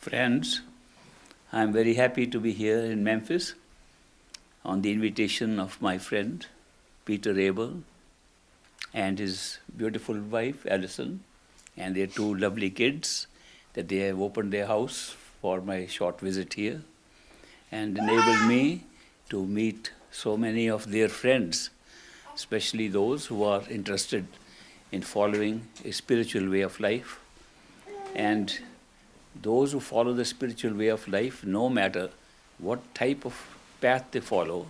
Friends, I'm very happy to be here in Memphis on the invitation of my friend Peter Abel and his beautiful wife Alison and their two lovely kids that they have opened their house for my short visit here and enabled me to meet so many of their friends, especially those who are interested in following a spiritual way of life. And those who follow the spiritual way of life, no matter what type of path they follow,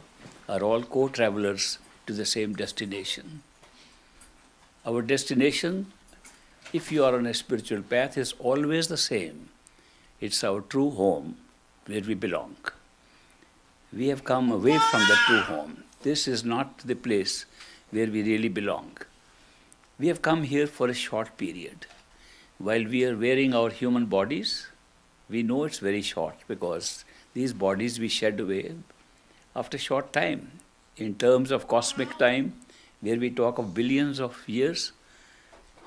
are all co-travelers to the same destination. Our destination, if you are on a spiritual path, is always the same. It's our true home where we belong. We have come away from the true home. This is not the place where we really belong. We have come here for a short period. While we are wearing our human bodies, we know it's very short because these bodies we shed away after a short time. In terms of cosmic time, where we talk of billions of years,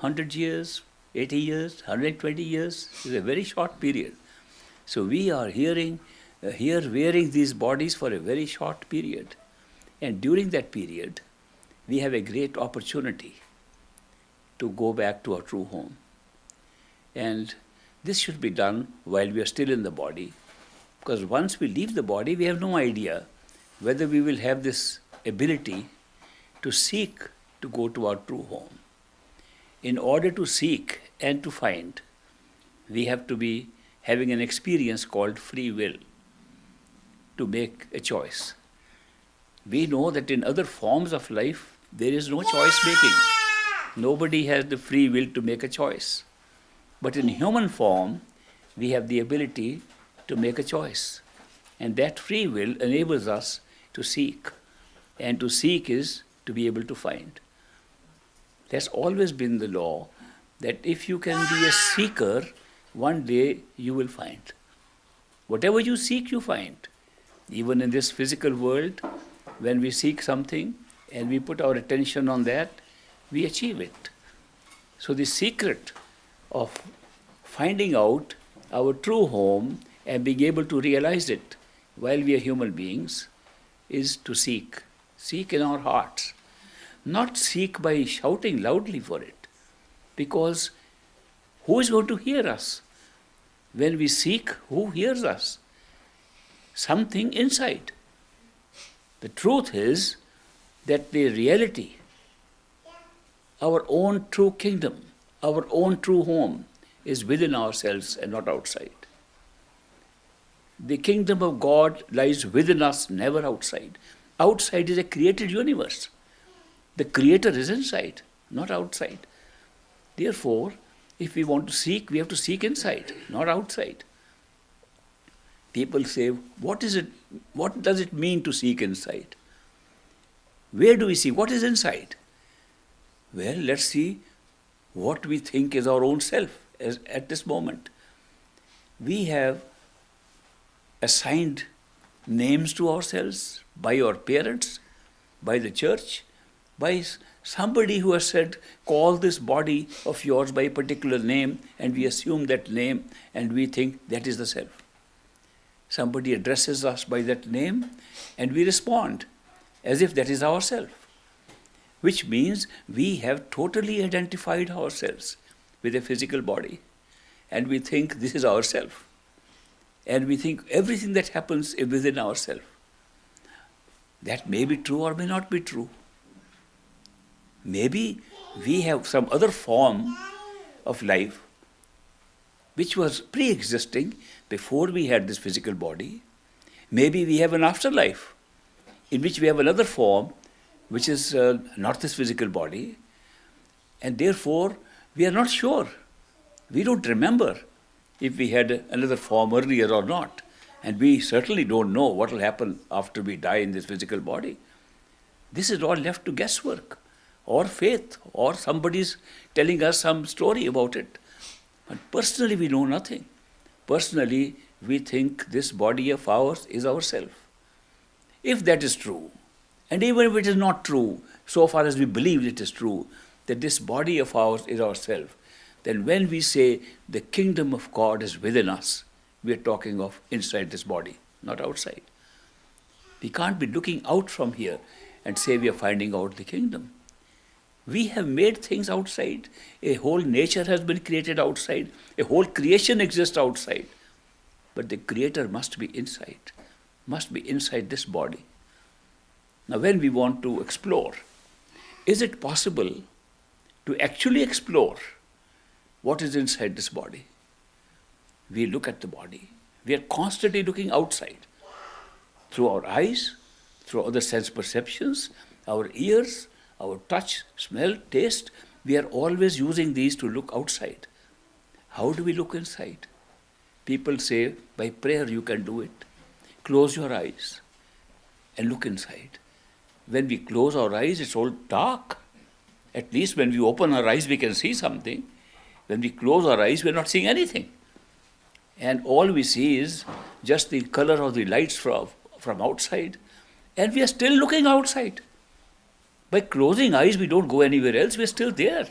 100 years, 80 years, 120 years is a very short period. So we are here wearing these bodies for a very short period. And during that period, we have a great opportunity to go back to our true home. And this should be done while we are still in the body, because once we leave the body, we have no idea whether we will have this ability to seek to go to our true home. In order to seek and to find, we have to be having an experience called free will, to make a choice. We know that in other forms of life, there is no choice making. Nobody has the free will to make a choice. But in human form, we have the ability to make a choice. And that free will enables us to seek. And to seek is to be able to find. That's always been the law, that if you can be a seeker, one day you will find. Whatever you seek, you find. Even in this physical world, when we seek something and we put our attention on that, we achieve it. So the secret of finding out our true home and being able to realize it while we are human beings is to seek. Seek in our hearts. Not seek by shouting loudly for it. Because who is going to hear us? When we seek, who hears us? Something inside. The truth is that the reality, our own true kingdom, our own true home, is within ourselves and not outside. The kingdom of God lies within us, never outside. Outside is a created universe. The Creator is inside, not outside. Therefore, if we want to seek, we have to seek inside, not outside. People say, what does it mean to seek inside? Where do we see? What is inside? Well, let's see what we think is our own self at this moment. We have assigned names to ourselves by our parents, by the church, by somebody who has said, call this body of yours by a particular name, and we assume that name and we think that is the self. Somebody addresses us by that name and we respond as if that is ourself. Which means we have totally identified ourselves with a physical body and we think this is ourself. And we think everything that happens is within ourselves. That may be true or may not be true. Maybe we have some other form of life which was pre-existing before we had this physical body. Maybe we have an afterlife in which we have another form which is not this physical body, and therefore we are not sure. We don't remember if we had another form earlier or not, and we certainly don't know what will happen after we die in this physical body. This is all left to guesswork or faith, or somebody's telling us some story about it. But personally we know nothing. Personally we think this body of ours is ourself. If that is true, and even if it is not true, so far as we believe it is true, that this body of ours is ourself, then when we say the kingdom of God is within us, We are talking of inside this body, not outside. We can't be looking out from here and say we are finding out the kingdom. We have made things outside. A whole nature has been created outside. A whole creation exists outside. But the Creator must be inside this body. Now, when we want to explore, is it possible to actually explore what is inside this body? We look at the body. We are constantly looking outside through our eyes, through other sense perceptions, our ears, our touch, smell, taste. We are always using these to look outside. How do we look inside? People say, by prayer you can do it. Close your eyes and look inside. When we close our eyes, it's all dark. At least when we open our eyes, we can see something. When we close our eyes, we're not seeing anything. And all we see is just the color of the lights from outside. And we are still looking outside. By closing eyes, we don't go anywhere else. We're still there.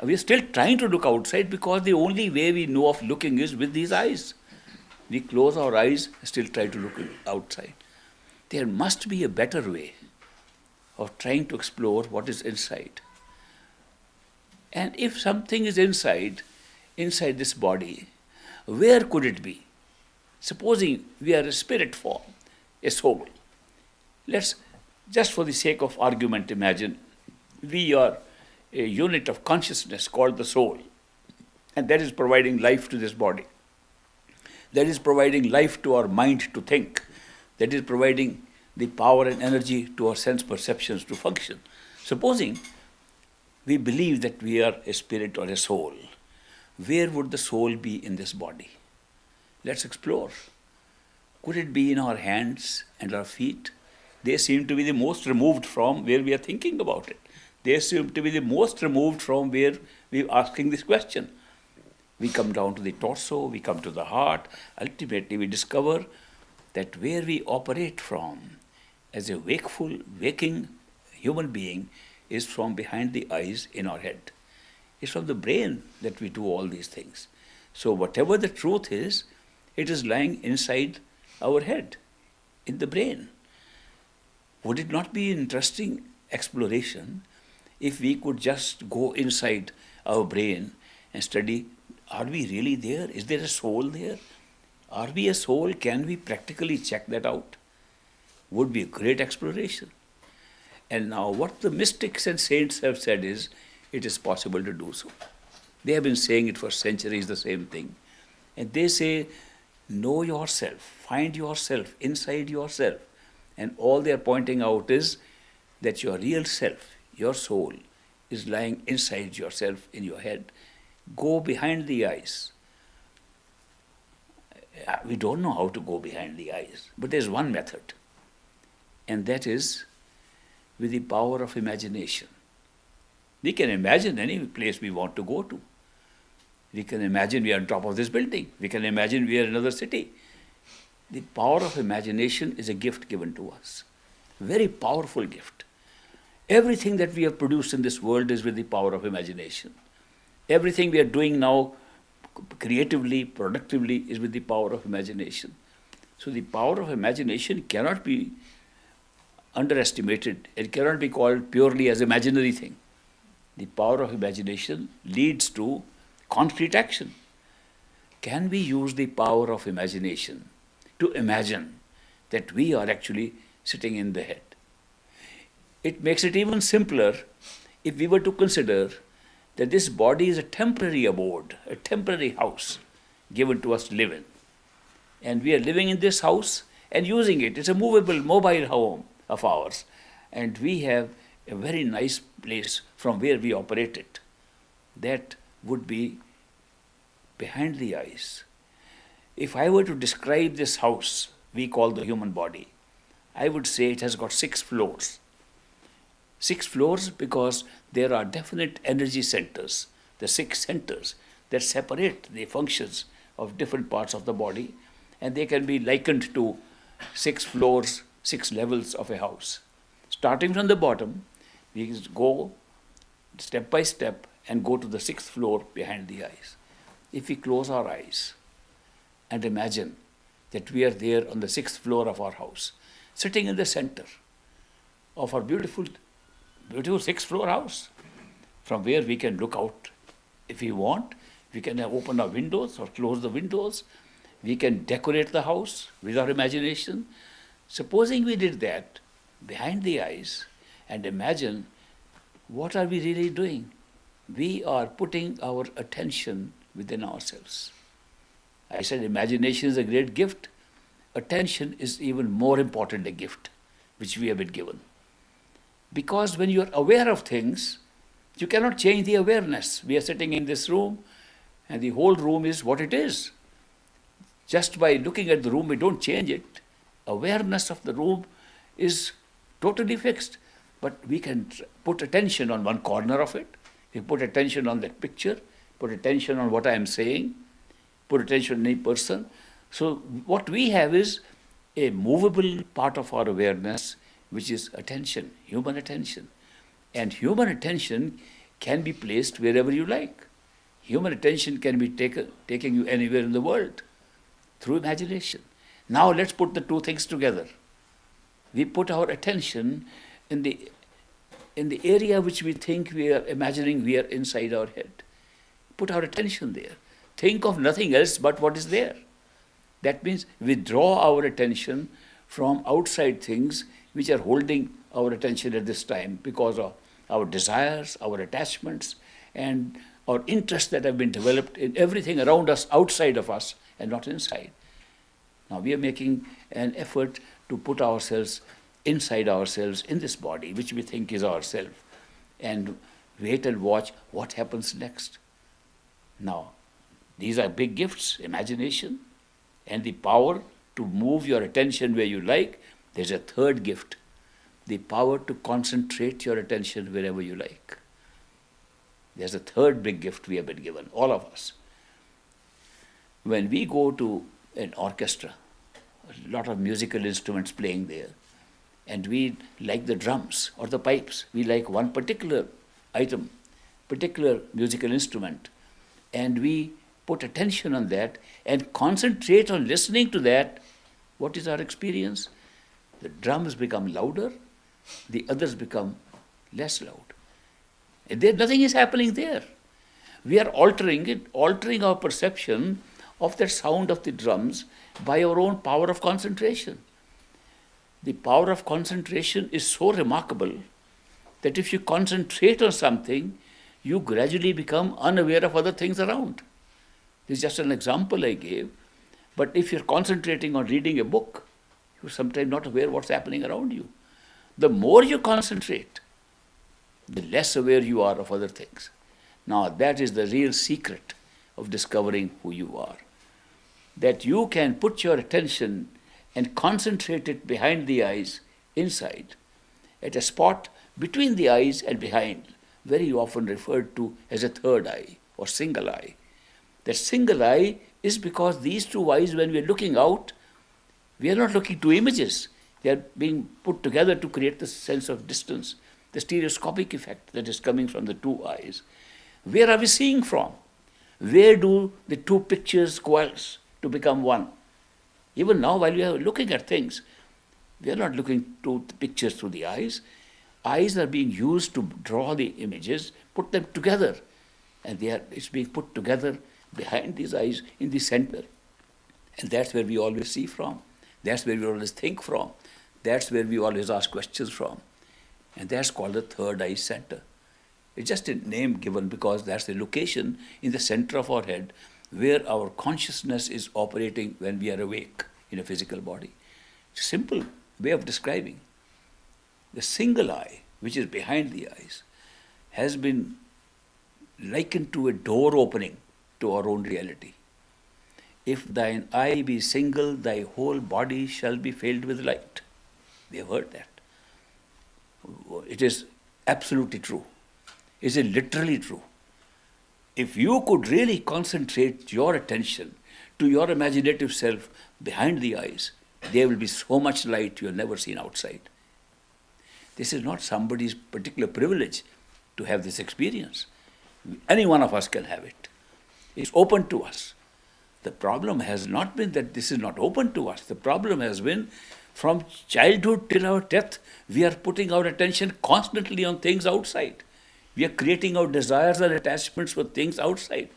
We are still trying to look outside because the only way we know of looking is with these eyes. We close our eyes and still try to look outside. There must be a better way of trying to explore what is inside. And if something is inside this body, where could it be? Supposing we are a spirit form, a soul. Let's, just for the sake of argument, imagine we are a unit of consciousness called the soul, and that is providing life to this body. That is providing life to our mind to think. That is providing the power and energy to our sense perceptions to function. Supposing we believe that we are a spirit or a soul, where would the soul be in this body? Let's explore. Could it be in our hands and our feet? They seem to be the most removed from where we are thinking about it. They seem to be the most removed from where we are asking this question. We come down to the torso, we come to the heart. Ultimately, we discover that where we operate from as a waking human being is from behind the eyes in our head. It's from the brain that we do all these things. So whatever the truth is, it is lying inside our head, in the brain. Would it not be an interesting exploration if we could just go inside our brain and study, are we really there? Is there a soul there? Are we a soul? Can we practically check that out? Would be a great exploration. And now what the mystics and saints have said is, it is possible to do so. They have been saying it for centuries, the same thing. And they say, know yourself, find yourself inside yourself. And all they are pointing out is that your real self, your soul, is lying inside yourself in your head. Go behind the eyes. We don't know how to go behind the eyes, but there's one method, and that is with the power of imagination. We can imagine any place we want to go to. We can imagine we are on top of this building. We can imagine we are in another city. The power of imagination is a gift given to us. Very powerful gift. Everything that we have produced in this world is with the power of imagination. Everything we are doing now, creatively, productively, is with the power of imagination. So the power of imagination cannot be underestimated. It cannot be called purely as imaginary thing. The power of imagination leads to concrete action. Can we use the power of imagination to imagine that we are actually sitting in the head? It makes it even simpler if we were to consider that this body is a temporary abode, a temporary house given to us to live in. And we are living in this house and using it. It's a movable, mobile home of ours. And we have a very nice place from where we operate it. That would be behind the eyes. If I were to describe this house we call the human body, I would say it has got 6 floors. 6 floors because there are definite energy centers, the 6 centers that separate the functions of different parts of the body, and they can be likened to 6 floors, 6 levels of a house. Starting from the bottom, we go step by step and go to the 6th floor behind the eyes. If we close our eyes and imagine that we are there on the 6th floor of our house, sitting in the center of our beautiful 6th floor house, from where we can look out. If we want, we can open our windows or close the windows. We can decorate the house with our imagination. Supposing we did that behind the eyes and imagine, what are we really doing? We are putting our attention within ourselves. I said imagination is a great gift. Attention is even more important a gift which we have been given. Because when you are aware of things, you cannot change the awareness. We are sitting in this room and the whole room is what it is. Just by looking at the room, we don't change it. Awareness of the room is totally fixed. But we can put attention on one corner of it. We put attention on that picture, put attention on what I am saying, put attention on any person. So what we have is a movable part of our awareness, which is attention, human attention. And human attention can be placed wherever you like. Human attention can be taking you anywhere in the world through imagination. Now let's put the two things together. We put our attention in the area which we think we are imagining we are inside our head. Put our attention there. Think of nothing else but what is there. That means withdraw our attention from outside things which are holding our attention at this time because of our desires, our attachments, and our interests that have been developed in everything around us, outside of us, and not inside. Now we are making an effort to put ourselves inside ourselves in this body, which we think is ourself, and wait and watch what happens next. Now, these are big gifts, imagination, and the power to move your attention where you like. There's a third gift, the power to concentrate your attention wherever you like. There's a third big gift we have been given, all of us. When we go to an orchestra, a lot of musical instruments playing there, and we like the drums or the pipes, we like one particular item, particular musical instrument, and we put attention on that and concentrate on listening to that, what is our experience? The drums become louder, the others become less loud. And there nothing is happening there. We are altering it, altering our perception of the sound of the drums by our own power of concentration. The power of concentration is so remarkable that if you concentrate on something, you gradually become unaware of other things around. This is just an example I gave. But if you're concentrating on reading a book, you're sometimes not aware what's happening around you. The more you concentrate, the less aware you are of other things. Now that is the real secret of discovering who you are. That you can put your attention and concentrate it behind the eyes, inside, at a spot between the eyes and behind, very often referred to as a third eye or single eye. That single eye is because these two eyes, when we are looking out, we are not looking to images. They are being put together to create the sense of distance, the stereoscopic effect that is coming from the two eyes. Where are we seeing from? Where do the two pictures coalesce to become one? Even now, while we are looking at things, we are not looking to the pictures through the eyes. Eyes are being used to draw the images, put them together, and it's being put together behind these eyes in the center. And that's where we always see from. That's where we always think from. That's where we always ask questions from. And that's called the third eye center. It's just a name given because that's the location in the center of our head where our consciousness is operating when we are awake in a physical body. It's a simple way of describing. The single eye, which is behind the eyes, has been likened to a door opening to our own reality. If thine eye be single, thy whole body shall be filled with light. We have heard that. It is absolutely true. It is literally true. If you could really concentrate your attention to your imaginative self behind the eyes, there will be so much light you have never seen outside. This is not somebody's particular privilege to have this experience. Any one of us can have it. It's open to us. The problem has not been that this is not open to us. The problem has been from childhood till our death, we are putting our attention constantly on things outside. We are creating our desires and attachments for things outside.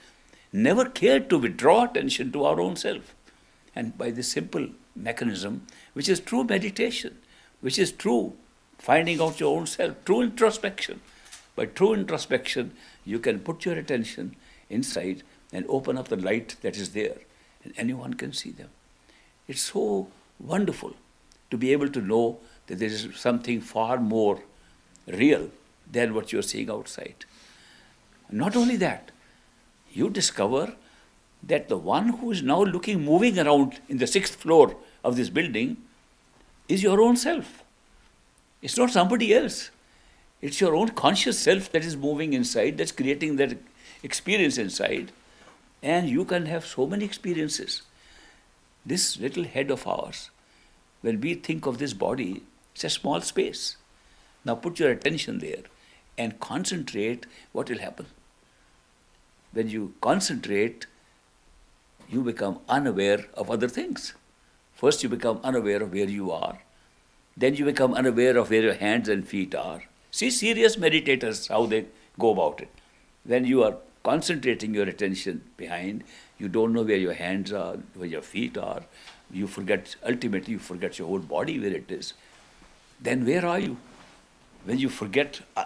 Never cared to withdraw attention to our own self. And by this simple mechanism, which is true meditation, which is true finding out your own self, true introspection. By true introspection, you can put your attention inside and open up the light that is there, and anyone can see them. It's so wonderful to be able to know that there is something far more real than what you're seeing outside. Not only that, you discover that the one who is now moving around in the 6th floor of this building is your own self. It's not somebody else. It's your own conscious self that is moving inside, that's creating that experience inside. And you can have so many experiences. This little head of ours, when we think of this body, it's a small space. Now put your attention there and concentrate, what will happen? When you concentrate, you become unaware of other things. First you become unaware of where you are. Then you become unaware of where your hands and feet are. See serious meditators, how they go about it. When you are concentrating your attention behind, you don't know where your hands are, where your feet are. You forget, ultimately you forget your whole body where it is. Then where are you? When you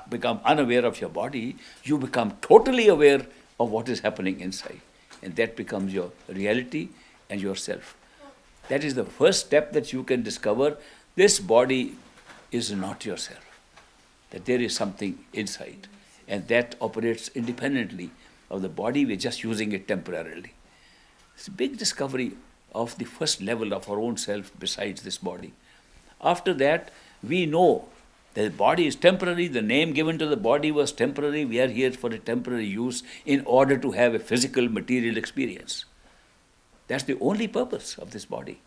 become unaware of your body, you become totally aware of what is happening inside. And that becomes your reality and yourself. That is the first step that you can discover. This body is not yourself. That there is something inside. And that operates independently of the body. We're just using it temporarily. It's a big discovery of the first level of our own self besides this body. After that, we know that the body is temporary. The name given to the body was temporary. We are here for a temporary use in order to have a physical, material experience. That's the only purpose of this body.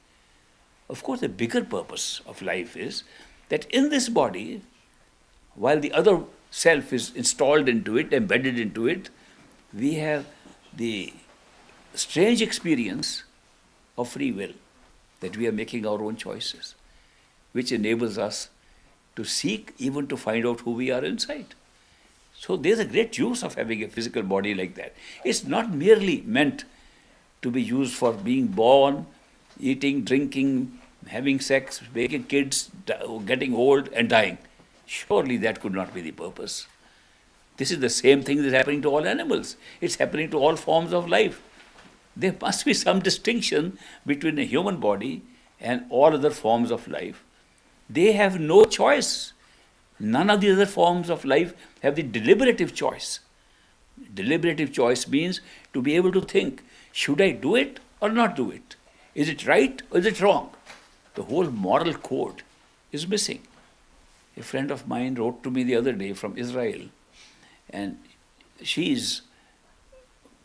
Of course, the bigger purpose of life is that in this body, while the other self is installed into it, embedded into it, we have the strange experience of free will, that we are making our own choices, which enables us to seek, even to find out who we are inside. So there's a great use of having a physical body like that. It's not merely meant to be used for being born, eating, drinking, having sex, making kids, getting old and dying. Surely that could not be the purpose. This is the same thing that's happening to all animals. It's happening to all forms of life. There must be some distinction between a human body and all other forms of life. They have no choice. None of the other forms of life have the deliberative choice. Deliberative choice means to be able to think, should I do it or not do it? Is it right or is it wrong? The whole moral code is missing. A friend of mine wrote to me the other day from Israel, and she is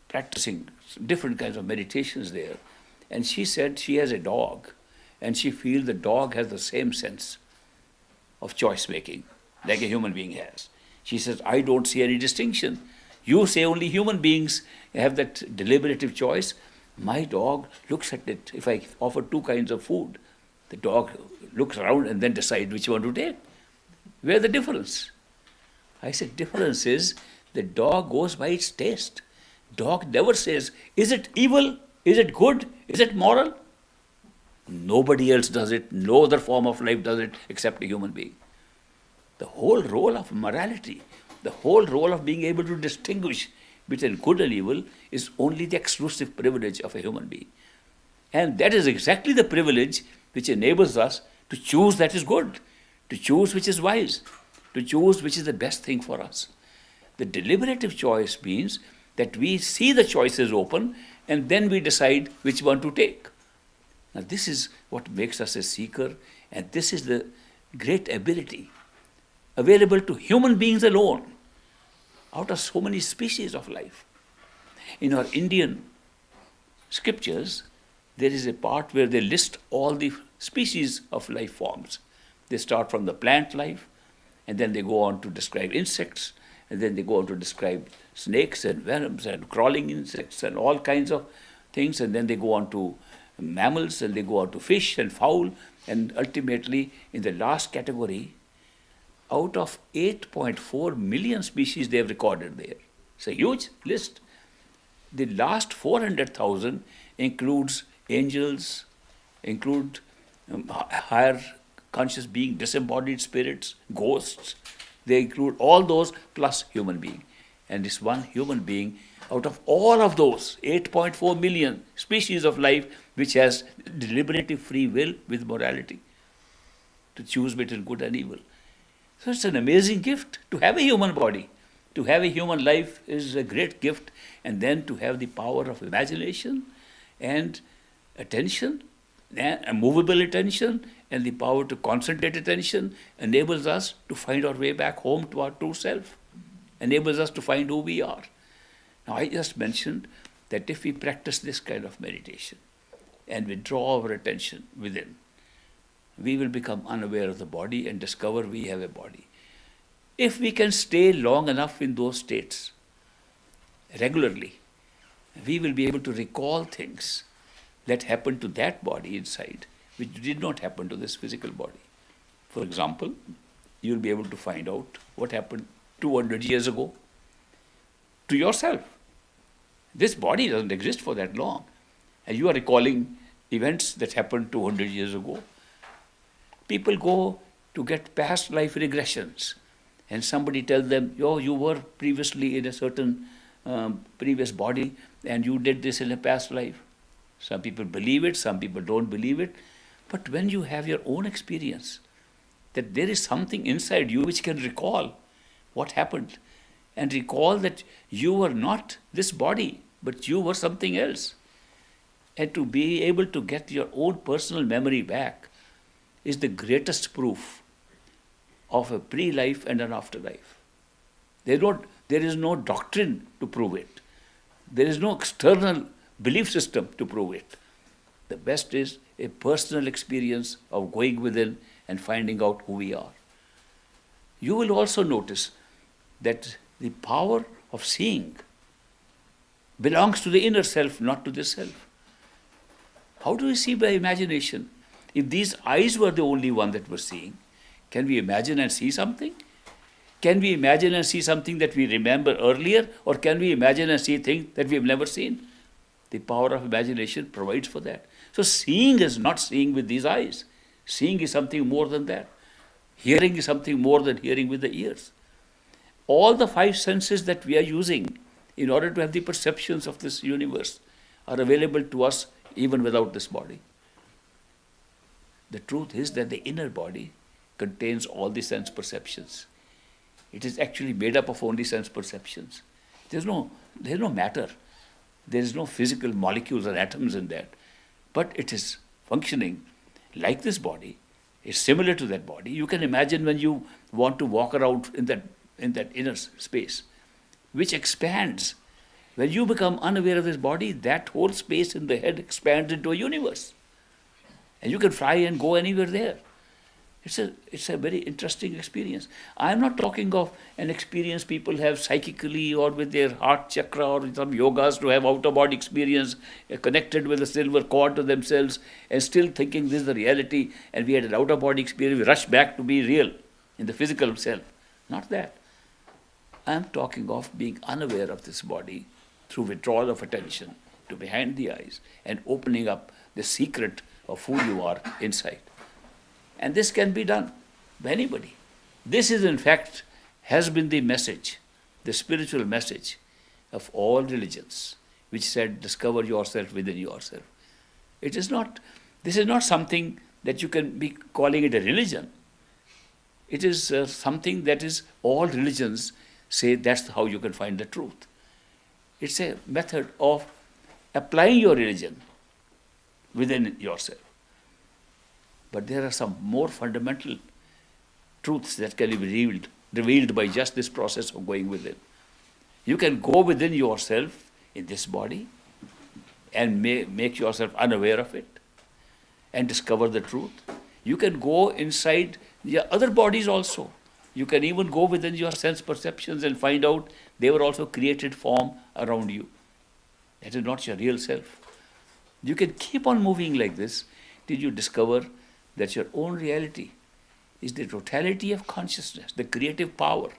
practicing different kinds of meditations there. And she said she has a dog, and she feels the dog has the same sense of choice making like a human being has. She says, I don't see any distinction. You say only human beings have that deliberative choice. My dog looks at it. If I offer 2 kinds of food, the dog looks around and then decides which one to take. Where's the difference? I said, difference is the dog goes by its taste. Dog never says, is it evil? Is it good? Is it moral? Nobody else does it. No other form of life does it except a human being. The whole role of morality, the whole role of being able to distinguish between good and evil is only the exclusive privilege of a human being. And that is exactly the privilege which enables us to choose that is good, to choose which is wise, to choose which is the best thing for us. The deliberative choice means that we see the choices open and then we decide which one to take. Now this is what makes us a seeker, and this is the great ability available to human beings alone out of so many species of life. In our Indian scriptures, there is a part where they list all the species of life forms. They start from the plant life, and then they go on to describe insects, and then they go on to describe snakes and venoms and crawling insects and all kinds of things, and then they go on to mammals, and they go on to fish and fowl, and ultimately, in the last category, out of 8.4 million species they have recorded there. It's a huge list. The last 400,000 includes angels, include higher conscious being, disembodied spirits, ghosts. They include all those plus human being. And this one human being, out of all of those 8.4 million species of life, which has deliberative free will with morality to choose between good and evil. So it's an amazing gift to have a human body. To have a human life is a great gift, and then to have the power of imagination and attention, a movable attention, and the power to concentrate attention enables us to find our way back home to our true self, enables us to find who we are. Now, I just mentioned that if we practice this kind of meditation and withdraw our attention within, we will become unaware of the body and discover we have a body. If we can stay long enough in those states regularly, we will be able to recall things that happened to that body inside, which did not happen to this physical body. For example, you'll be able to find out what happened 200 years ago to yourself. This body doesn't exist for that long, and you are recalling events that happened 200 years ago. People go to get past life regressions, and somebody tells them, "Oh, you were previously in a certain previous body, and you did this in a past life." Some people believe it, some people don't believe it. But when you have your own experience, that there is something inside you which can recall what happened, and recall that you were not this body, but you were something else. And to be able to get your own personal memory back is the greatest proof of a pre-life and an afterlife. There is no doctrine to prove it. There is no external belief system to prove it. The best is a personal experience of going within and finding out who we are. You will also notice that the power of seeing belongs to the inner self, not to this self. How do we see by imagination? If these eyes were the only one that were seeing, can we imagine and see something? Can we imagine and see something that we remember earlier, or can we imagine and see things that we have never seen? The power of imagination provides for that. So seeing is not seeing with these eyes. Seeing is something more than that. Hearing is something more than hearing with the ears. All the five senses that we are using in order to have the perceptions of this universe are available to us even without this body. The truth is that the inner body contains all the sense perceptions. It is actually made up of only sense perceptions. There's no matter. There is no physical molecules or atoms in that. But it is functioning like this body. It's similar to that body. You can imagine when you want to walk around in that inner space, which expands. When you become unaware of this body, that whole space in the head expands into a universe. And you can fly and go anywhere there. It's a very interesting experience. I'm not talking of an experience people have psychically or with their heart chakra or some yogas to have out-of-body experience connected with a silver cord to themselves and still thinking this is the reality, and we had an out-of-body experience, we rush back to be real in the physical self. Not that. I'm talking of being unaware of this body through withdrawal of attention to behind the eyes and opening up the secret of who you are inside. And this can be done by anybody. This is, in fact, has been the message, the spiritual message of all religions, which said, discover yourself within yourself. This is not something that you can be calling it a religion. It is something that is all religions say that's how you can find the truth. It's a method of applying your religion within yourself. But there are some more fundamental truths that can be revealed by just this process of going within. You can go within yourself in this body and make yourself unaware of it and discover the truth. You can go inside your other bodies also. You can even go within your sense perceptions and find out they were also created form around you. That is not your real self. You can keep on moving like this till you discover that your own reality is the totality of consciousness, the creative power.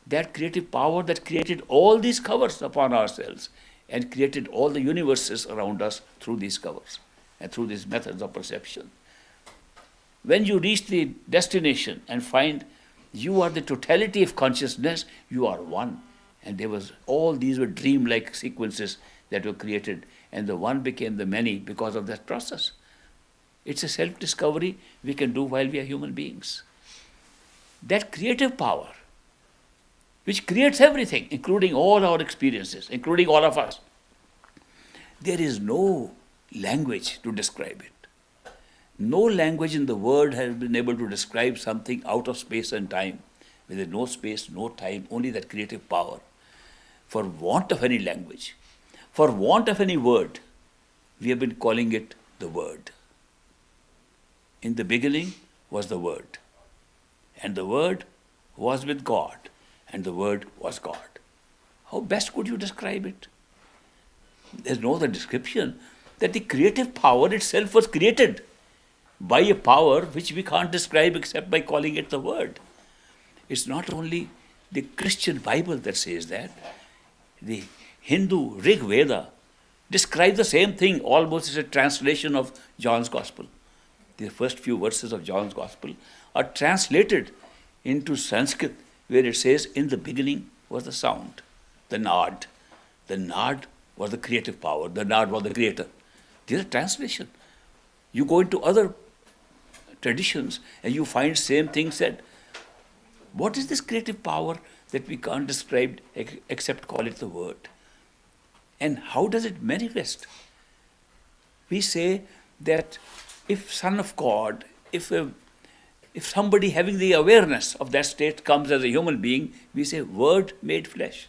That creative power that created all these covers upon ourselves and created all the universes around us through these covers and through these methods of perception. When you reach the destination and find you are the totality of consciousness, you are one. And all these were dream-like sequences that were created, and the one became the many because of that process. It's a self-discovery we can do while we are human beings. That creative power, which creates everything, including all our experiences, including all of us, there is no language to describe it. No language in the world has been able to describe something out of space and time. There is no space, no time, only that creative power. For want of any language, for want of any word, we have been calling it the Word. In the beginning was the Word, and the Word was with God, and the Word was God. How best could you describe it? There's no other description that the creative power itself was created by a power which we can't describe except by calling it the Word. It's not only the Christian Bible that says that. The Hindu Rig Veda describes the same thing almost as a translation of John's Gospel. The first few verses of John's Gospel are translated into Sanskrit, where it says, in the beginning was the sound, the Nad. The Nad was the creative power, the Nad was the creator. These are translation. You go into other traditions and you find same thing said. What is this creative power that we can't describe except call it the Word? And how does it manifest? We say that if Son of God, if somebody having the awareness of that state comes as a human being, we say Word made flesh.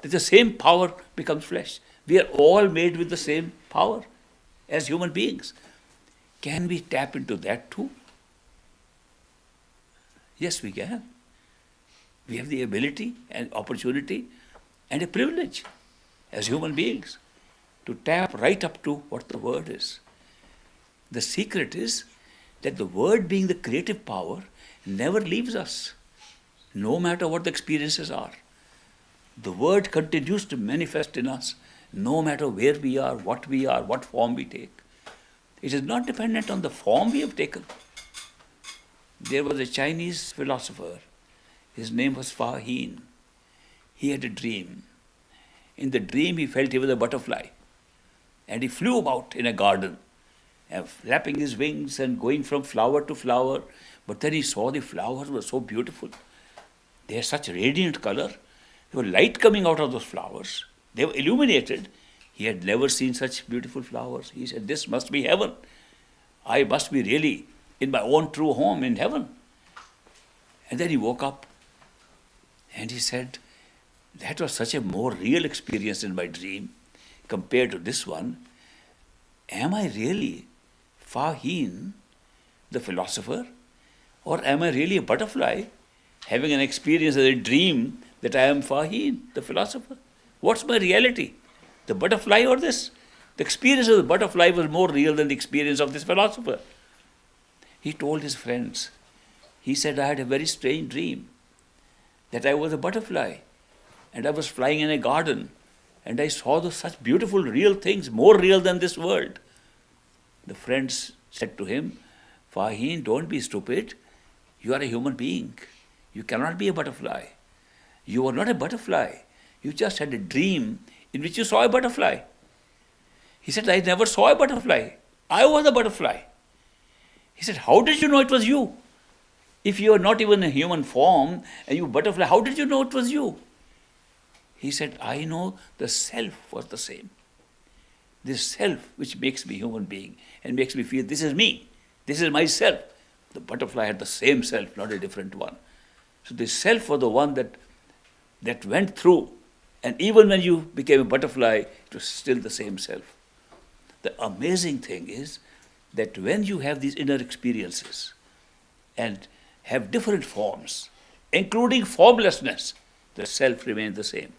That the same power becomes flesh. We are all made with the same power as human beings. Can we tap into that too? Yes, we can. We have the ability and opportunity and a privilege as human beings to tap right up to what the Word is. The secret is that the Word, being the creative power, never leaves us, no matter what the experiences are. The Word continues to manifest in us, no matter where we are, what form we take. It is not dependent on the form we have taken. There was a Chinese philosopher. His name was Fa Hin. He had a dream. In the dream, he felt he was a butterfly. And he flew about in a garden, flapping his wings and going from flower to flower. But then he saw the flowers were so beautiful. They had such radiant color. There was light coming out of those flowers. They were illuminated. He had never seen such beautiful flowers. He said, this must be heaven. I must be really in my own true home in heaven. And then he woke up and he said, that was such a more real experience in my dream compared to this one. Am I really Fa Hin, the philosopher? Or am I really a butterfly having an experience as a dream that I am Fa Hin, the philosopher? What's my reality? The butterfly or this? The experience of the butterfly was more real than the experience of this philosopher. He told his friends, he said, I had a very strange dream that I was a butterfly and I was flying in a garden and I saw such beautiful real things, more real than this world. The friends said to him, Fa Hin, don't be stupid. You are a human being. You cannot be a butterfly. You are not a butterfly. You just had a dream in which you saw a butterfly. He said, I never saw a butterfly. I was a butterfly. He said, how did you know it was you? If you are not even a human form and you butterfly, how did you know it was you? He said, I know the self was the same. This self which makes me human being and makes me feel this is me, this is myself. The butterfly had the same self, not a different one. So the self was the one that went through, and even when you became a butterfly, it was still the same self. The amazing thing is that when you have these inner experiences and have different forms, including formlessness, the self remains the same.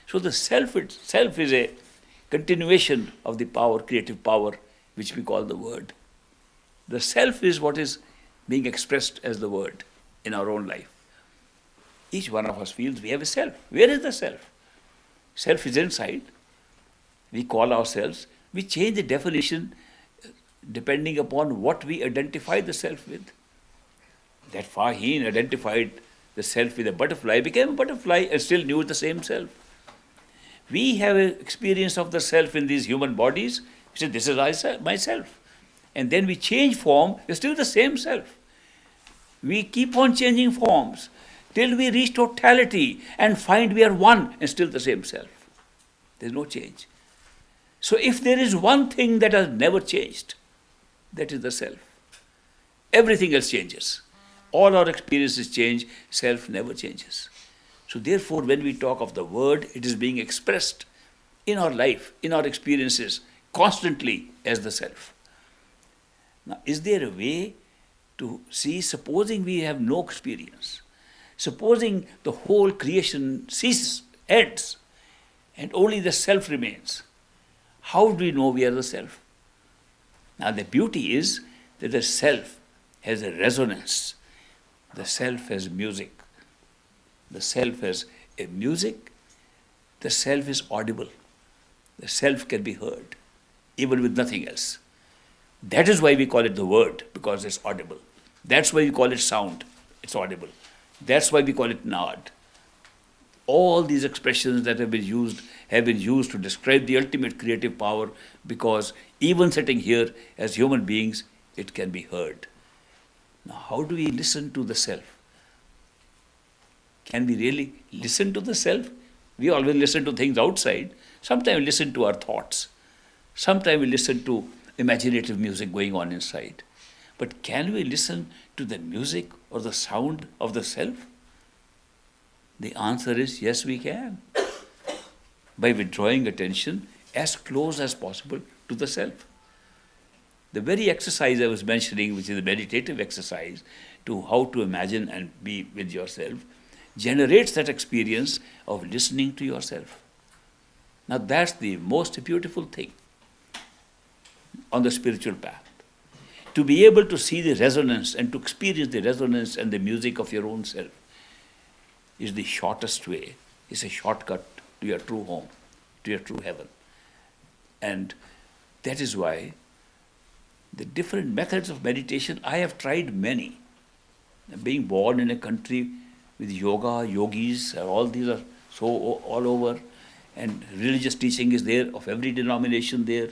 So the self itself is a continuation of the power, creative power, which we call the word. The self is what is being expressed as the word in our own life. Each one of us feels we have a self. Where is the self? Self is inside. We call ourselves, we change the definition depending upon what we identify the self with. That Faheen identified the self with a butterfly, became a butterfly and still knew the same self. We have an experience of the self in these human bodies. We say, this is myself. And then we change form, we're still the same self. We keep on changing forms till we reach totality and find we are one and still the same self. There's no change. So if there is one thing that has never changed, that is the self. Everything else changes. All our experiences change, self never changes. So therefore, when we talk of the word, it is being expressed in our life, in our experiences, constantly as the self. Now, is there a way to see, supposing we have no experience, supposing the whole creation ceases, ends, and only the self remains, how do we know we are the self? Now the beauty is that the self has a resonance. The self has music. The self has a music. The self is audible. The self can be heard, even with nothing else. That is why we call it the word, because it's audible. That's why we call it sound. It's audible. That's why we call it nad. All these expressions that have been used to describe the ultimate creative power, because even sitting here as human beings, it can be heard. Now, how do we listen to the self? Can we really listen to the self? We always listen to things outside. Sometimes we listen to our thoughts. Sometimes we listen to imaginative music going on inside. But can we listen to the music or the sound of the self? The answer is yes, we can. By withdrawing attention as close as possible to the self. The very exercise I was mentioning, which is a meditative exercise to how to imagine and be with yourself, generates that experience of listening to yourself. Now that's the most beautiful thing on the spiritual path. To be able to see the resonance and to experience the resonance and the music of your own self is the shortest way, is a shortcut to your true home, to your true heaven. And that is why the different methods of meditation, I have tried many. Being born in a country with yoga, yogis, all these are so all over, and religious teaching is there, of every denomination there,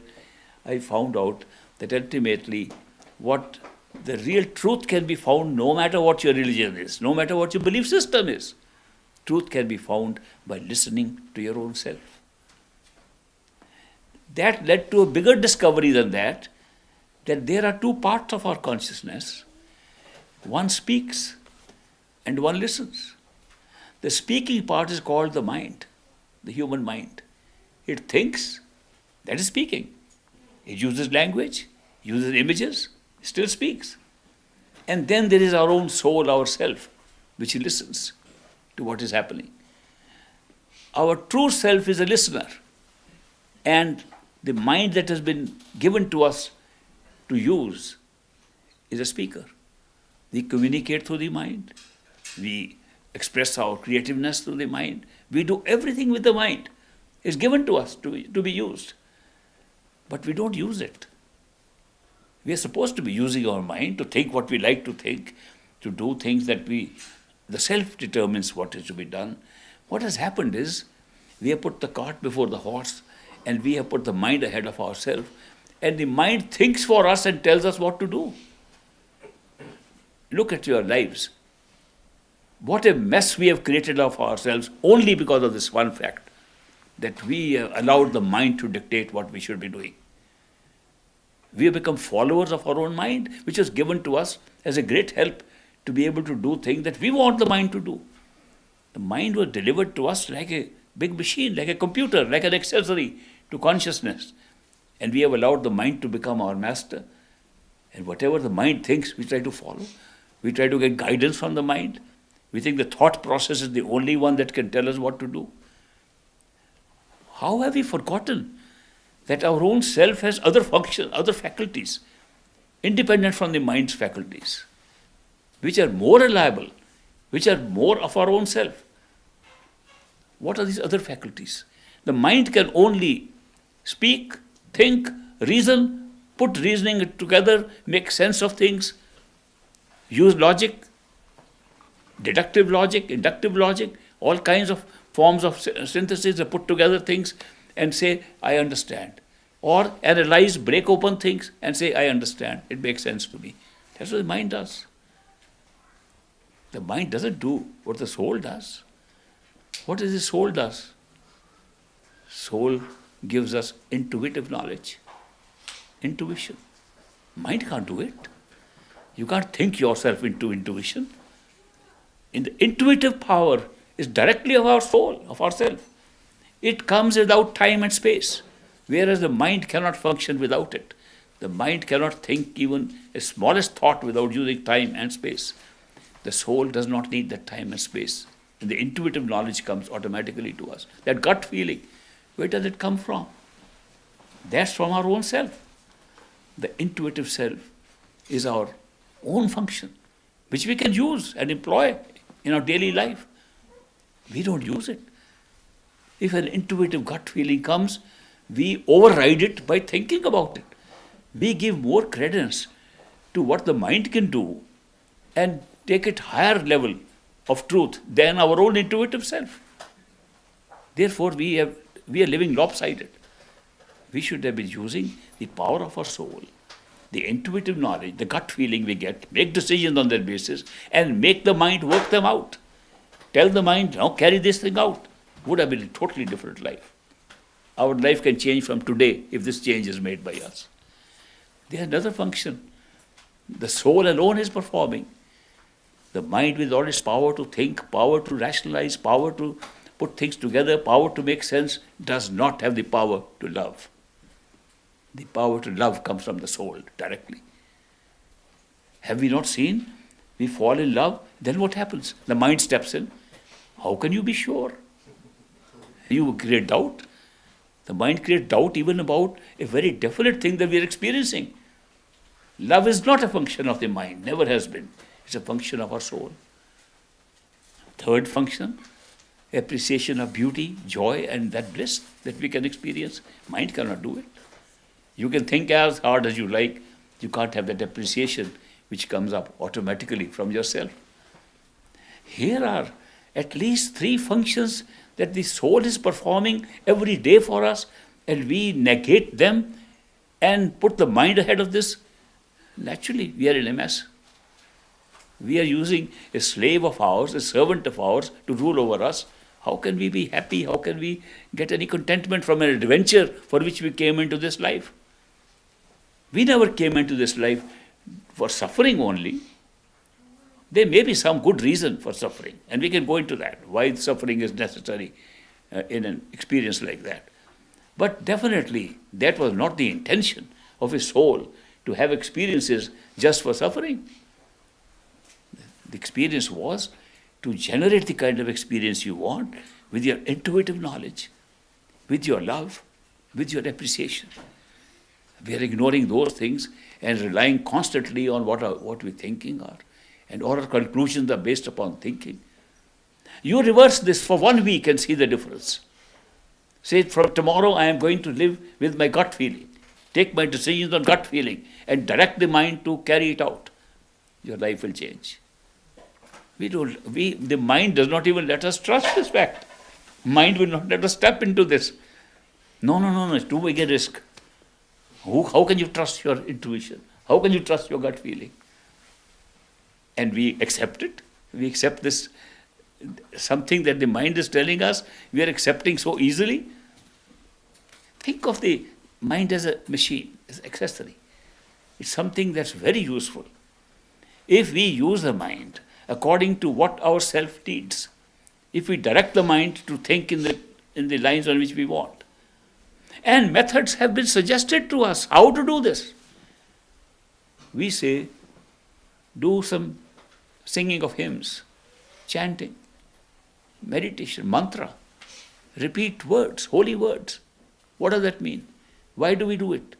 I found out that ultimately what the real truth can be found no matter what your religion is, no matter what your belief system is. Truth can be found by listening to your own self. That led to a bigger discovery than that there are two parts of our consciousness. One speaks and one listens. The speaking part is called the mind, the human mind. It thinks, that is speaking. It uses language, uses images, still speaks. And then there is our own soul, our self, which listens to what is happening. Our true self is a listener. And the mind that has been given to us to use is a speaker. We communicate through the mind. We express our creativeness through the mind. We do everything with the mind. It's given to us to be used. But we don't use it. We are supposed to be using our mind to think what we like to think, to do things that the self determines what is to be done. What has happened is, we have put the cart before the horse, and we have put the mind ahead of ourselves, and the mind thinks for us and tells us what to do. Look at your lives. What a mess we have created of ourselves only because of this one fact, that we have allowed the mind to dictate what we should be doing. We have become followers of our own mind, which was given to us as a great help to be able to do things that we want the mind to do. The mind was delivered to us like a big machine, like a computer, like an accessory to consciousness. And we have allowed the mind to become our master. And whatever the mind thinks, we try to follow. We try to get guidance from the mind. We think the thought process is the only one that can tell us what to do. How have we forgotten that our own self has other functions, other faculties, independent from the mind's faculties, which are more reliable, which are more of our own self. What are these other faculties? The mind can only speak, think, reason, put reasoning together, make sense of things, use logic, deductive logic, inductive logic, all kinds of forms of synthesis that put together things and say, I understand. Or analyze, break open things and say, I understand, it makes sense to me. That's what the mind does. The mind doesn't do what the soul does. What is the soul does? Soul gives us intuitive knowledge, intuition. Mind can't do it. You can't think yourself into intuition. In the intuitive power is directly of our soul, of ourself. It comes without time and space, whereas the mind cannot function without it. The mind cannot think even a smallest thought without using time and space. The soul does not need that time and space. And the intuitive knowledge comes automatically to us. That gut feeling, where does it come from? That's from our own self. The intuitive self is our own function, which we can use and employ in our daily life. We don't use it. If an intuitive gut feeling comes, we override it by thinking about it. We give more credence to what the mind can do and take it higher level of truth than our own intuitive self. Therefore, we are living lopsided. We should have been using the power of our soul, the intuitive knowledge, the gut feeling we get, make decisions on that basis, and make the mind work them out. Tell the mind, now carry this thing out. Would have been a totally different life. Our life can change from today if this change is made by us. There's another function. The soul alone is performing. The mind with all its power to think, power to rationalize, power to put things together, power to make sense, does not have the power to love. The power to love comes from the soul directly. Have we not seen? We fall in love, then what happens? The mind steps in. How can you be sure? You create doubt. The mind creates doubt even about a very definite thing that we are experiencing. Love is not a function of the mind, never has been. It's a function of our soul. Third function, appreciation of beauty, joy, and that bliss that we can experience. Mind cannot do it. You can think as hard as you like, you can't have that appreciation which comes up automatically from yourself. Here are at least three functions that the soul is performing every day for us, and we negate them and put the mind ahead of this. Naturally, we are in a mess. We are using a slave of ours, a servant of ours to rule over us. How can we be happy? How can we get any contentment from an adventure for which we came into this life? We never came into this life for suffering only. There may be some good reason for suffering, and we can go into that, why suffering is necessary in an experience like that. But definitely, that was not the intention of a soul, to have experiences just for suffering. The experience was to generate the kind of experience you want with your intuitive knowledge, with your love, with your appreciation. We are ignoring those things and relying constantly on what we're thinking are. And all our conclusions are based upon thinking. You reverse this for 1 week and see the difference. Say, from tomorrow I am going to live with my gut feeling. Take my decisions on gut feeling and direct the mind to carry it out. Your life will change. The mind does not even let us trust this fact. Mind will not let us step into this. No, it's too big a risk. How can you trust your intuition? How can you trust your gut feeling? And we accept it. We accept this, something that the mind is telling us, we are accepting so easily. Think of the mind as a machine, as an accessory. It's something that's very useful. If we use the mind according to what our self needs, if we direct the mind to think in the lines on which we want, and methods have been suggested to us how to do this. We say, do some singing of hymns, chanting, meditation, mantra, repeat words, holy words. What does that mean? Why do we do it?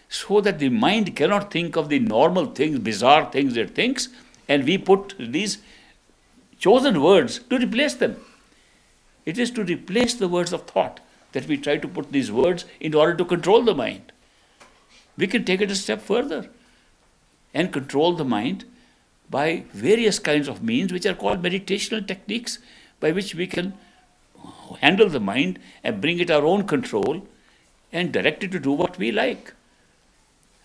So that the mind cannot think of the normal things, bizarre things it thinks, and we put these chosen words to replace them. It is to replace the words of thought that we try to put these words in order to control the mind. We can take it a step further and control the mind by various kinds of means which are called meditational techniques, by which we can handle the mind and bring it our own control and direct it to do what we like.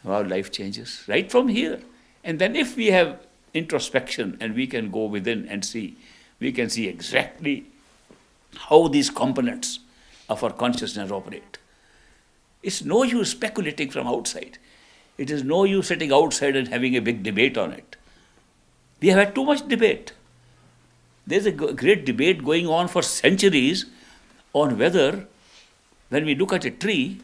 Our life changes right from here. And then if we have introspection and we can go within and see, we can see exactly how these components of our consciousness operate. It's no use speculating from outside. It is no use sitting outside and having a big debate on it. We have had too much debate. There's a great debate going on for centuries on whether, when we look at a tree,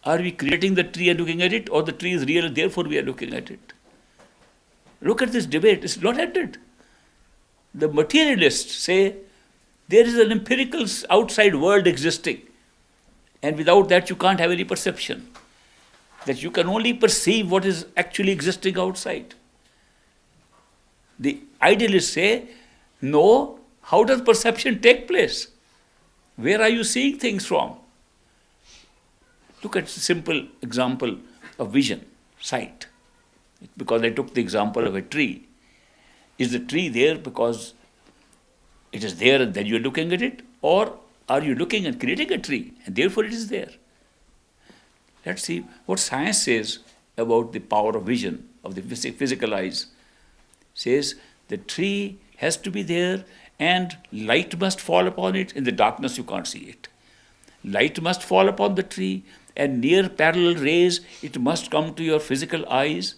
are we creating the tree and looking at it, or the tree is real and therefore we are looking at it? Look at this debate. It's not ended. The materialists say there is an empirical outside world existing, and without that you can't have any perception. That you can only perceive what is actually existing outside. The idealists say, no, how does perception take place? Where are you seeing things from? Look at a simple example of vision, sight. Because I took the example of a tree. Is the tree there because it is there and then you are looking at it? Or are you looking and creating a tree and therefore it is there? Let's see what science says about the power of vision, of the physical eyes. Says the tree has to be there and light must fall upon it. In the darkness you can't see it. Light must fall upon the tree, and near parallel rays it must come to your physical eyes,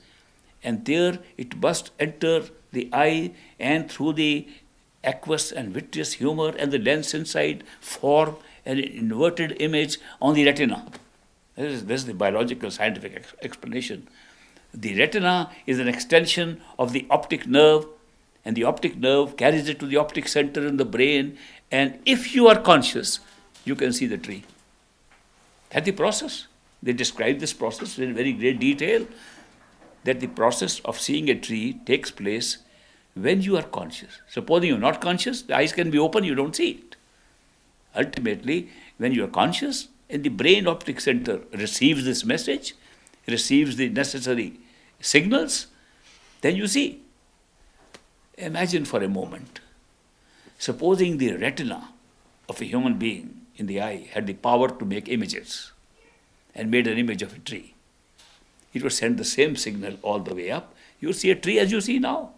and there it must enter the eye and through the aqueous and vitreous humor and the lens inside form an inverted image on the retina. This is the biological scientific explanation. The retina is an extension of the optic nerve, and the optic nerve carries it to the optic center in the brain, and if you are conscious, you can see the tree. That's the process. They describe this process in very great detail, that the process of seeing a tree takes place when you are conscious. Supposing you're not conscious, the eyes can be open, you don't see it. Ultimately, when you are conscious and the brain optic center receives this message, receives the necessary signals, then you see. Imagine for a moment, supposing the retina of a human being in the eye had the power to make images and made an image of a tree. It would send the same signal all the way up. You see a tree as you see now.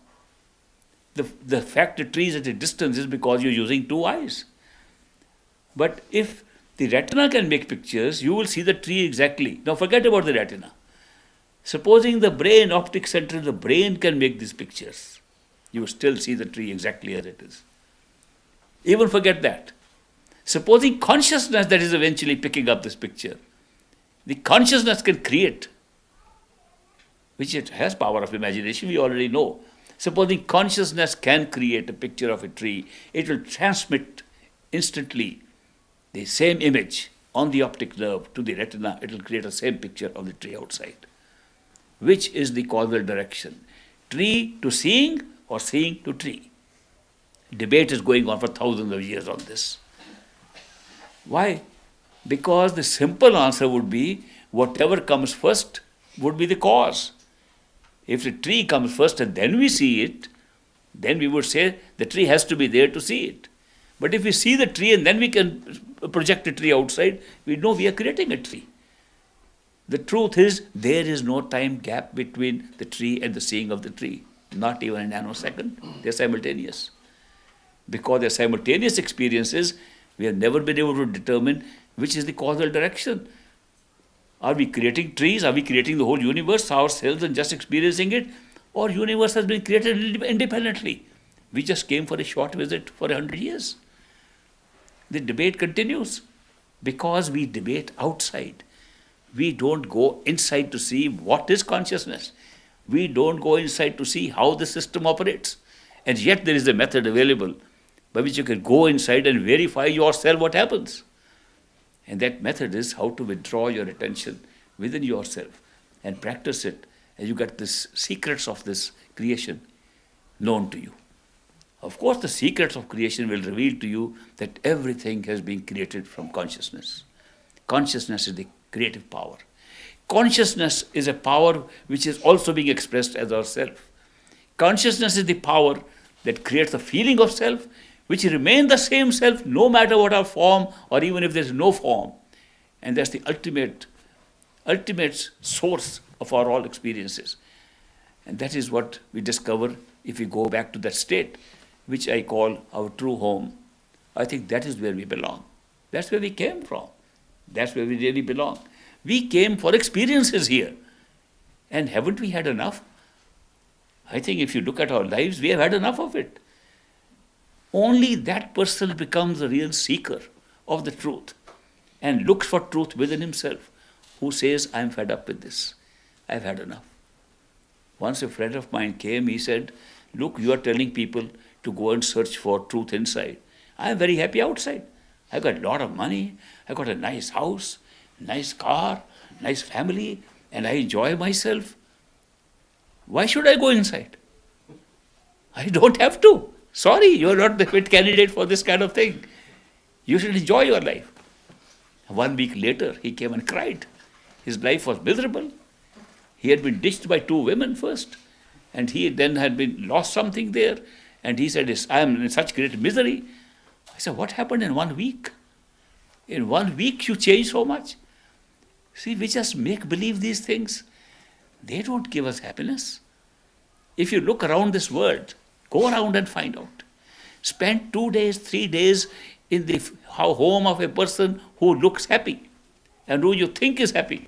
The fact the tree is at a distance is because you're using two eyes. But if the retina can make pictures, you will see the tree exactly. Now forget about the retina. Supposing the brain, optic center of the brain can make these pictures, you will still see the tree exactly as it is. Even forget that. Supposing consciousness that is eventually picking up this picture, the consciousness can create, which it has power of imagination, we already know. Supposing consciousness can create a picture of a tree, it will transmit instantly the same image on the optic nerve to the retina. It will create the same picture of the tree outside. Which is the causal direction? Tree to seeing or seeing to tree? Debate is going on for thousands of years on this. Why? Because the simple answer would be whatever comes first would be the cause. If the tree comes first and then we see it, then we would say the tree has to be there to see it. But if we see the tree and then we can project a tree outside, we know we are creating a tree. The truth is there is no time gap between the tree and the seeing of the tree. Not even a nanosecond. They're simultaneous. Because they're simultaneous experiences, we have never been able to determine which is the causal direction. Are we creating trees? Are we creating the whole universe ourselves and just experiencing it? Or universe has been created independently? We just came for a short visit for 100 years. The debate continues because we debate outside. We don't go inside to see what is consciousness. We don't go inside to see how the system operates. And yet there is a method available by which you can go inside and verify yourself what happens. And that method is how to withdraw your attention within yourself and practice it, and you get the secrets of this creation known to you. Of course, the secrets of creation will reveal to you that everything has been created from consciousness. Consciousness is the creative power. Consciousness is a power which is also being expressed as our self. Consciousness is the power that creates the feeling of self, which remains the same self no matter what our form, or even if there is no form. And that's the ultimate source of our all experiences. And that is what we discover if we go back to that state, which I call our true home. I think that is where we belong. That's where we came from. That's where we really belong. We came for experiences here. And haven't we had enough? I think if you look at our lives, we have had enough of it. Only that person becomes a real seeker of the truth and looks for truth within himself, who says, I'm fed up with this. I've had enough. Once a friend of mine came, he said, look, you are telling people to go and search for truth inside. I'm very happy outside. I've got a lot of money. I've got a nice house, nice car, nice family, and I enjoy myself. Why should I go inside? I don't have to. Sorry, you're not the fit candidate for this kind of thing. You should enjoy your life. 1 week later, he came and cried. His life was miserable. He had been ditched by 2 women first, and he then had been lost something there, and he said, I am in such great misery. I said, what happened in 1 week? In 1 week you changed so much. See, we just make believe these things. They don't give us happiness. If you look around this world, go around and find out. Spend 2 days, 3 days in the home of a person who looks happy and who you think is happy,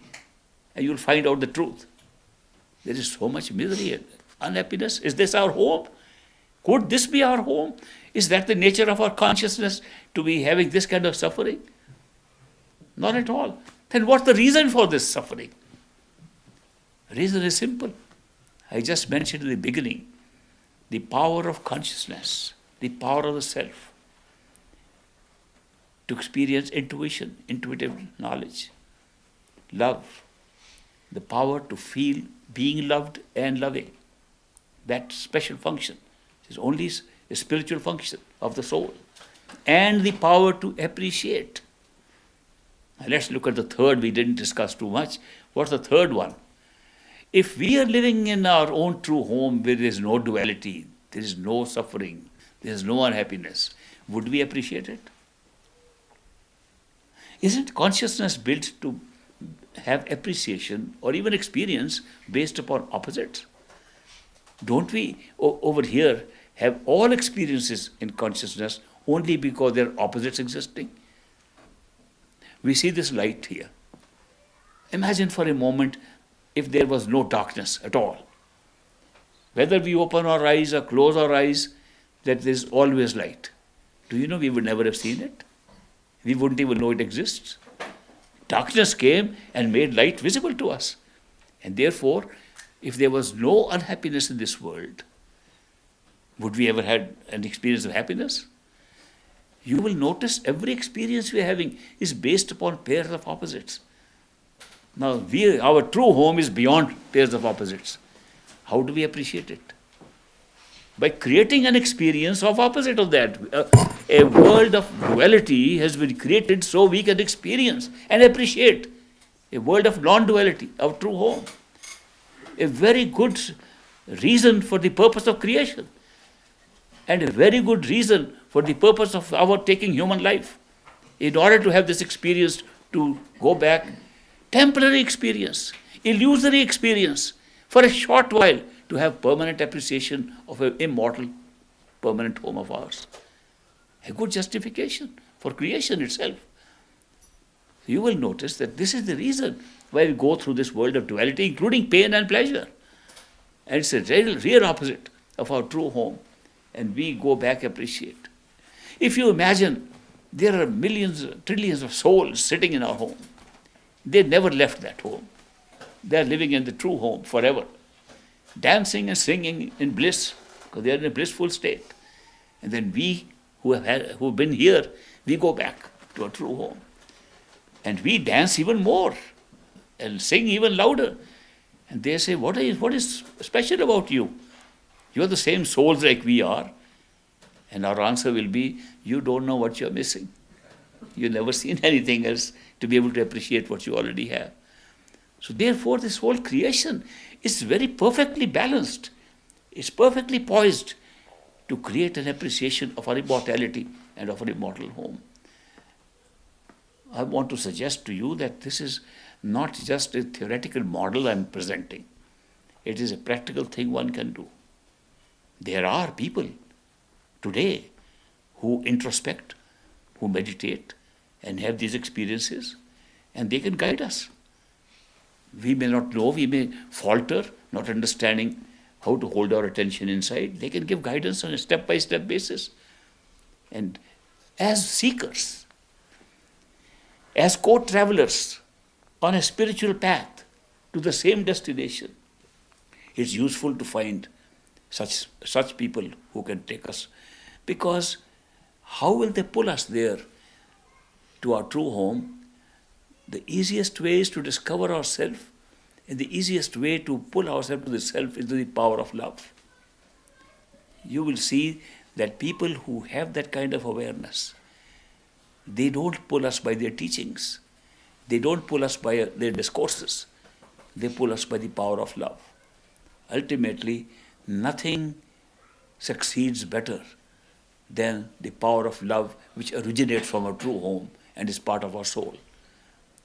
and you'll find out the truth. There is so much misery and unhappiness. Is this our home? Could this be our home? Is that the nature of our consciousness, to be having this kind of suffering? Not at all. Then what's the reason for this suffering? The reason is simple. I just mentioned in the beginning, the power of consciousness, the power of the self, to experience intuition, intuitive knowledge, love, the power to feel being loved and loving. That special function is only a spiritual function of the soul. And the power to appreciate. Now let's look at the third. We didn't discuss too much. What's the third one? If we are living in our own true home where there is no duality, there is no suffering, there is no unhappiness, would we appreciate it? Isn't consciousness built to have appreciation or even experience based upon opposites? Don't we over here have all experiences in consciousness only because there are opposites existing? We see this light here. Imagine for a moment if there was no darkness at all. Whether we open our eyes or close our eyes, that there is always light. Do you know we would never have seen it? We wouldn't even know it exists. Darkness came and made light visible to us. And therefore, if there was no unhappiness in this world, would we ever had an experience of happiness? You will notice every experience we are having is based upon pairs of opposites. Now, our true home is beyond pairs of opposites. How do we appreciate it? By creating an experience of opposite of that. A world of duality has been created so we can experience and appreciate a world of non-duality, our true home. A very good reason for the purpose of creation, and a very good reason for the purpose of our taking human life. In order to have this experience, to go back, temporary experience, illusory experience, for a short while, to have permanent appreciation of an immortal, permanent home of ours. A good justification for creation itself. You will notice that this is the reason why we go through this world of duality, including pain and pleasure. And it's a real opposite of our true home. And we go back appreciate. If you imagine there are millions, trillions of souls sitting in our home. They never left that home. They are living in the true home forever, dancing and singing in bliss, because they are in a blissful state. And then we who've been here, we go back to our true home. And we dance even more and sing even louder. And they say, what is special about you? You're the same souls like we are. And our answer will be, you don't know what you're missing. You've never seen anything else to be able to appreciate what you already have. So therefore, this whole creation is very perfectly balanced. It's perfectly poised to create an appreciation of our immortality and of our immortal home. I want to suggest to you that this is not just a theoretical model I'm presenting. It is a practical thing one can do. There are people today who introspect, who meditate, and have these experiences, and they can guide us. We may not know, we may falter, not understanding how to hold our attention inside. They can give guidance on a step-by-step basis. And as seekers, as co-travelers on a spiritual path to the same destination, it's useful to find such people who can take us. Because how will they pull us there to our true home? The easiest way is to discover ourselves, and the easiest way to pull ourselves to the self is the power of love. You will see that people who have that kind of awareness, they don't pull us by their teachings. They don't pull us by their discourses. They pull us by the power of love. Ultimately, nothing succeeds better than the power of love which originates from our true home and is part of our soul.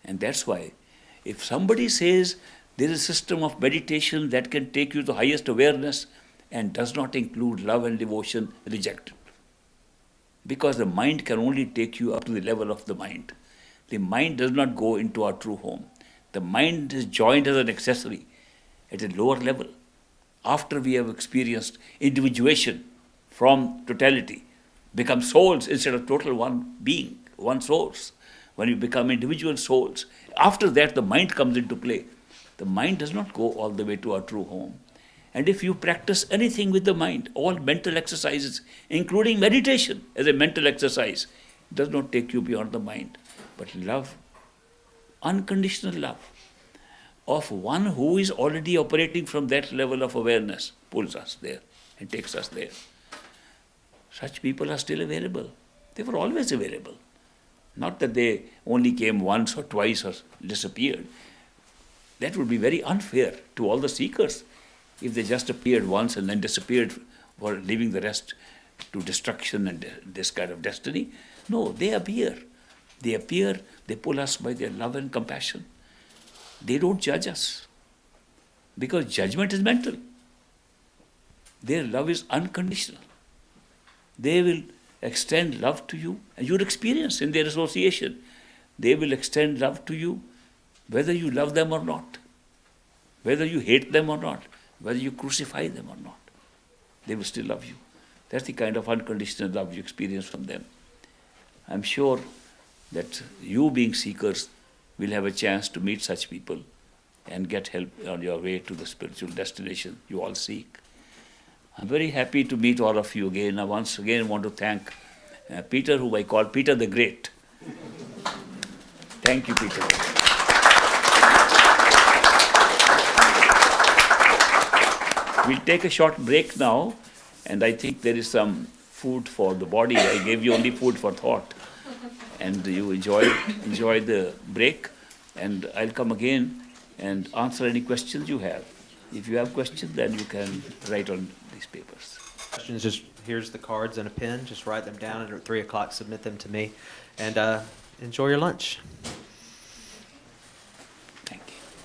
And that's why if somebody says there is a system of meditation that can take you to highest awareness and does not include love and devotion, reject it. Because the mind can only take you up to the level of the mind. The mind does not go into our true home. The mind is joined as an accessory at a lower level. After we have experienced individuation from totality, become souls instead of total one being, one source. When you become individual souls, after that the mind comes into play. The mind does not go all the way to our true home. And if you practice anything with the mind, all mental exercises, including meditation as a mental exercise, does not take you beyond the mind. But love, unconditional love, of one who is already operating from that level of awareness, pulls us there and takes us there. Such people are still available. They were always available. Not that they only came once or twice or disappeared. That would be very unfair to all the seekers if they just appeared once and then disappeared for leaving the rest to destruction and this kind of destiny. No, they appear. They appear, they pull us by their love and compassion. They don't judge us because judgment is mental. Their love is unconditional. They will extend love to you, and you'll experience in their association. They will extend love to you whether you love them or not, whether you hate them or not, whether you crucify them or not. They will still love you. That's the kind of unconditional love you experience from them. I'm sure that you, being seekers, will have a chance to meet such people and get help on your way to the spiritual destination you all seek. I'm very happy to meet all of you again. I once again want to thank Peter, who I call Peter the Great. Thank you, Peter. We'll take a short break now, and I think there is some food for the body. I gave you only food for thought. And you enjoy the break, and I'll come again and answer any questions you have. If you have questions, then you can write on these papers. Questions, just here's the cards and a pen. Just write them down, and at 3 o'clock submit them to me. And enjoy your lunch.